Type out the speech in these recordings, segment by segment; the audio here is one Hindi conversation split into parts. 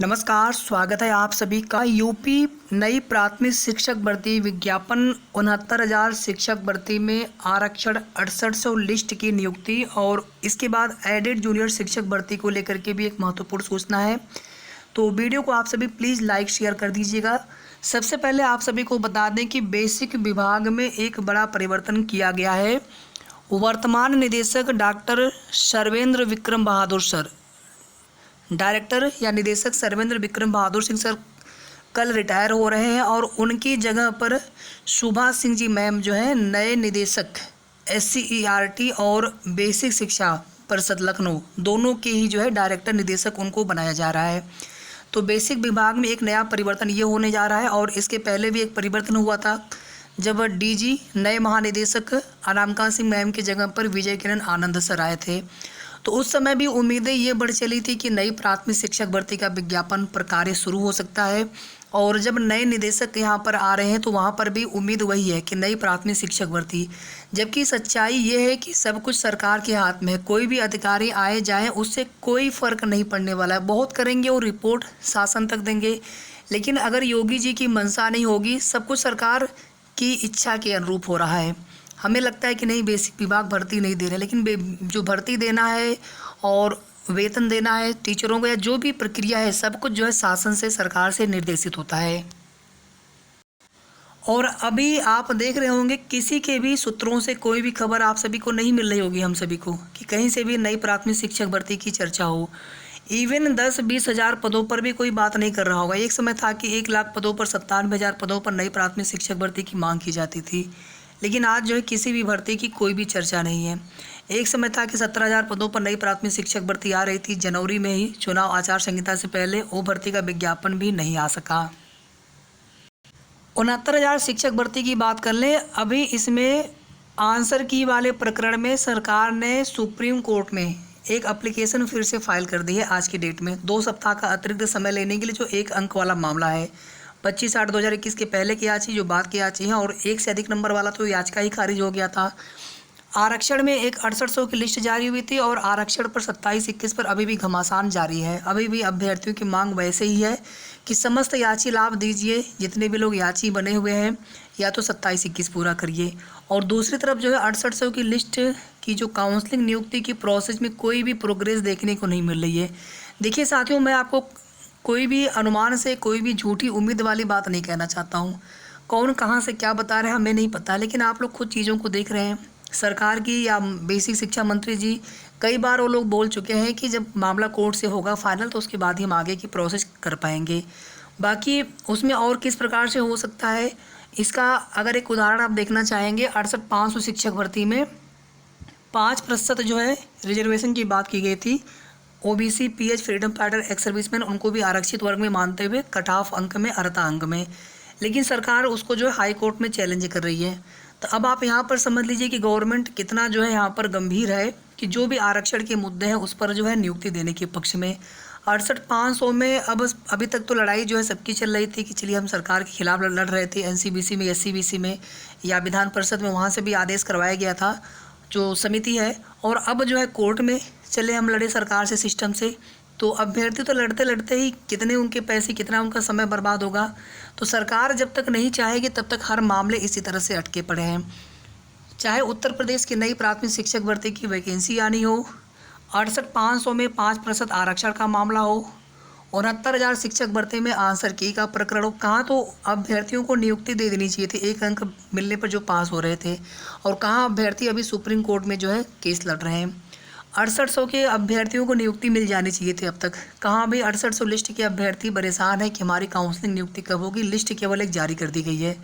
नमस्कार, स्वागत है आप सभी का। यूपी नई प्राथमिक शिक्षक भर्ती विज्ञापन 69,000 शिक्षक भर्ती में आरक्षण 6800 लिस्ट की नियुक्ति और इसके बाद एडेड जूनियर शिक्षक भर्ती को लेकर के भी एक महत्वपूर्ण सूचना है। तो वीडियो को आप सभी प्लीज़ लाइक शेयर कर दीजिएगा। सबसे पहले आप सभी को बता दें कि बेसिक विभाग में एक बड़ा परिवर्तन किया गया है। वर्तमान निदेशक डॉक्टर सर्वेंद्र विक्रम बहादुर सर, डायरेक्टर या निदेशक सर्वेंद्र विक्रम बहादुर सिंह सर कल रिटायर हो रहे हैं और उनकी जगह पर सुभा सिंह जी मैम जो है नए निदेशक SCERT और बेसिक शिक्षा परिषद लखनऊ दोनों के ही जो है डायरेक्टर निदेशक उनको बनाया जा रहा है। तो बेसिक विभाग में एक नया परिवर्तन ये होने जा रहा है और इसके पहले भी एक परिवर्तन हुआ था जब DG नए महानिदेशक अनामिका सिंह मैम की जगह पर विजय किरण आनंद सर आए थे। तो उस समय भी उम्मीदें ये बढ़ चली थी कि नई प्राथमिक शिक्षक भर्ती का विज्ञापन प्रक्रिया शुरू हो सकता है और जब नए निदेशक यहाँ पर आ रहे हैं तो वहाँ पर भी उम्मीद वही है कि नई प्राथमिक शिक्षक भर्ती, जबकि सच्चाई ये है कि सब कुछ सरकार के हाथ में है। कोई भी अधिकारी आए जाएं उससे कोई फ़र्क नहीं पड़ने वाला है। बहुत करेंगे और रिपोर्ट शासन तक देंगे, लेकिन अगर योगी जी की मंशा नहीं होगी, सब कुछ सरकार की इच्छा के अनुरूप हो रहा है। हमें लगता है कि नहीं, बेसिक विभाग भर्ती नहीं दे रहे, लेकिन जो भर्ती देना है और वेतन देना है टीचरों को या जो भी प्रक्रिया है सब कुछ जो है शासन से, सरकार से निर्देशित होता है। और अभी आप देख रहे होंगे किसी के भी सूत्रों से कोई भी खबर आप सभी को नहीं मिल रही होगी, हम सभी को, कि कहीं से भी नई प्राथमिक शिक्षक भर्ती की चर्चा हो। इवन 10-20 हज़ार पदों पर भी कोई बात नहीं कर रहा होगा। एक समय था कि 1 लाख पदों पर 97,000 पदों पर नई प्राथमिक शिक्षक भर्ती की मांग की जाती थी, लेकिन आज जो है किसी भी भर्ती की कोई भी चर्चा नहीं है। एक समय था कि 17,000 पदों पर नई प्राथमिक शिक्षक भर्ती आ रही थी जनवरी में ही, चुनाव आचार संहिता से पहले। वो भर्ती का विज्ञापन भी नहीं आ सका। 69,000 शिक्षक भर्ती की बात कर लें। अभी इसमें आंसर की वाले प्रकरण में सरकार ने सुप्रीम कोर्ट में एक एप्लीकेशन फिर से फाइल कर दी है आज की डेट में, 2 सप्ताह का अतिरिक्त समय लेने के लिए। जो 1 अंक वाला मामला है 25/8/2021 के पहले की याची, जो बाद की याची है, और 1 से अधिक नंबर वाला तो याचिका ही खारिज हो गया था। आरक्षण में एक 6800 की लिस्ट जारी हुई थी और आरक्षण पर 27-21 पर अभी भी घमासान जारी है। अभी भी अभ्यर्थियों की मांग वैसे ही है कि समस्त याची लाभ दीजिए, जितने भी लोग याची बने हुए हैं, या तो 27-21 पूरा करिए। और दूसरी तरफ जो है 6800 की लिस्ट की जो काउंसलिंग नियुक्ति की प्रोसेस में कोई भी प्रोग्रेस देखने को नहीं मिल रही है। देखिए साथियों, मैं आपको कोई भी अनुमान से, कोई भी झूठी उम्मीद वाली बात नहीं कहना चाहता हूँ। कौन कहाँ से क्या बता रहे हैं हमें नहीं पता, लेकिन आप लोग खुद चीज़ों को देख रहे हैं। सरकार की या बेसिक शिक्षा मंत्री जी कई बार वो लोग बोल चुके हैं कि जब मामला कोर्ट से होगा फाइनल तो उसके बाद ही हम आगे की प्रोसेस कर पाएंगे। बाकी उसमें और किस प्रकार से हो सकता है, इसका अगर एक उदाहरण आप देखना चाहेंगे, 68,500 शिक्षक भर्ती में 5% जो है रिजर्वेशन की बात की गई थी। OBC, PH, freedom fighter, ex serviceman, उनको भी आरक्षित वर्ग में मानते हुए कट ऑफ अंक में, अर्हता अंक में, लेकिन सरकार उसको जो है हाई कोर्ट में चैलेंज कर रही है। तो अब आप यहाँ पर समझ लीजिए कि गवर्नमेंट कितना जो है यहाँ पर गंभीर है कि जो भी आरक्षण के मुद्दे हैं उस पर जो है नियुक्ति देने के पक्ष में। 68,500 में अब अभी तक तो लड़ाई जो है सबकी चल रही थी कि चलिए हम सरकार के खिलाफ लड़ रहे थे, NCBC में, SCBC में या विधान परिषद में, वहाँ से भी आदेश करवाया गया था जो समिति है, और अब जो है कोर्ट में चले हम लड़े सरकार से, सिस्टम से। तो अभ्यर्थी तो लड़ते लड़ते ही कितने उनके पैसे, कितना उनका समय बर्बाद होगा। तो सरकार जब तक नहीं चाहेगी तब तक हर मामले इसी तरह से अटके पड़े हैं। चाहे उत्तर प्रदेश की नई प्राथमिक शिक्षक भर्ती की वैकेंसी आनी हो, 68,500 में 5% आरक्षण का मामला हो, 69,000 शिक्षक भर्ती में आंसर की का प्रकरण हो, कहाँ तो अभ्यर्थियों को नियुक्ति दे देनी चाहिए थी 1 अंक मिलने पर जो पास हो रहे थे, और कहाँ अभ्यर्थी अभी सुप्रीम कोर्ट में जो है केस लड़ रहे हैं। 6800 के अभ्यर्थियों को नियुक्ति मिल जानी चाहिए थी अब तक, कहाँ भी 6800 लिस्ट के अभ्यर्थी परेशान है कि हमारी काउंसलिंग नियुक्ति कब होगी। लिस्ट केवल एक जारी कर दी गई है।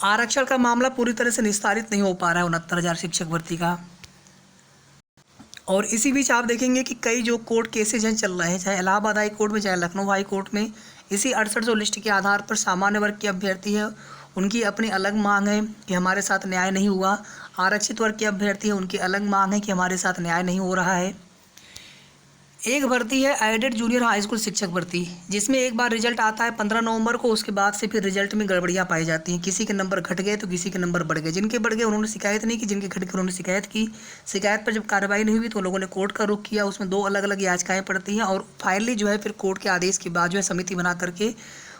आरक्षण का मामला पूरी तरह से निस्तारित नहीं हो पा रहा है 69,000 शिक्षक भर्ती का। और इसी बीच आप देखेंगे कि कई जो कोर्ट केसेज हैं चल रहे हैं, चाहे इलाहाबाद हाई कोर्ट में, चाहे लखनऊ हाई कोर्ट में, इसी 6800 लिस्ट के आधार पर सामान्य वर्ग के अभ्यर्थी है, उनकी अपनी अलग मांग है कि हमारे साथ न्याय नहीं हुआ। आरक्षित वर्ग के अभ्यर्थी है, उनकी अलग मांग है कि हमारे साथ न्याय नहीं हो रहा है। एक भर्ती है एडेड जूनियर हाई स्कूल शिक्षक भर्ती, जिसमें एक बार रिजल्ट आता है 15 नवंबर को। उसके बाद से फिर रिजल्ट में गड़बड़ियाँ पाई जाती हैं। किसी के नंबर घट गए तो किसी के नंबर बढ़ गए। जिनके बढ़ गए उन्होंने शिकायत नहीं की, जिनके घट गए उन्होंने शिकायत की। शिकायत पर जब कार्रवाई नहीं हुई तो लोगों ने कोर्ट का रुख किया। उसमें 2 अलग अलग याचिकाएँ पड़ती हैं और फाइनली जो है फिर कोर्ट के आदेश के बाद जो है समिति बना करके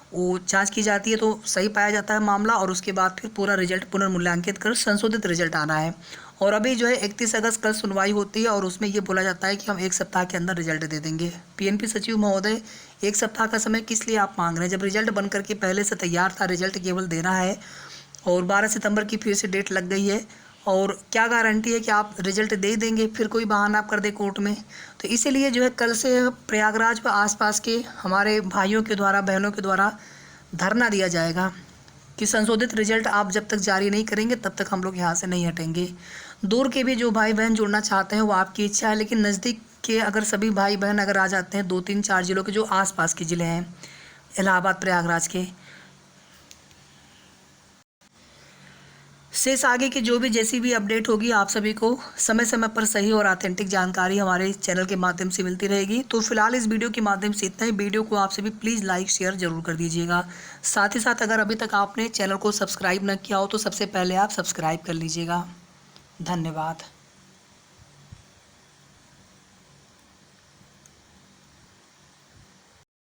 वो जांच की जाती है, तो सही पाया जाता है मामला और उसके बाद फिर पूरा रिजल्ट पुनर्मूल्यांकित कर संशोधित रिजल्ट आना है। और अभी जो है 31 अगस्त कल सुनवाई होती है और उसमें ये बोला जाता है कि हम 1 सप्ताह के अंदर रिजल्ट दे देंगे। पीएनपी सचिव महोदय, 1 सप्ताह का समय किस लिए आप मांग रहे हैं? जब रिजल्ट बन करके पहले से तैयार था, रिजल्ट केवल देना है और 12 सितंबर की फिर से डेट लग गई है और क्या गारंटी है कि आप रिजल्ट दे देंगे, फिर कोई बहाना आप कर दे कोर्ट में। तो इसीलिए जो है कल से प्रयागराज व आसपास के हमारे भाइयों के द्वारा, बहनों के द्वारा धरना दिया जाएगा कि संशोधित रिजल्ट आप जब तक जारी नहीं करेंगे तब तक हम लोग यहाँ से नहीं हटेंगे। दूर के भी जो भाई बहन जुड़ना चाहते हैं वो आपकी इच्छा है, लेकिन नज़दीक के अगर सभी भाई बहन अगर आ जाते हैं 2, 3, 4 जिलों के जो आसपास के ज़िले हैं इलाहाबाद प्रयागराज के, शेष आगे की जो भी जैसी भी अपडेट होगी आप सभी को समय समय पर सही और ऑथेंटिक जानकारी हमारे चैनल के माध्यम से मिलती रहेगी। तो फिलहाल इस वीडियो के माध्यम से इतना ही। वीडियो को आप सभी प्लीज़ लाइक शेयर जरूर कर दीजिएगा। साथ ही साथ अगर अभी तक आपने चैनल को सब्सक्राइब न किया हो तो सबसे पहले आप सब्सक्राइब कर लीजिएगा। धन्यवाद।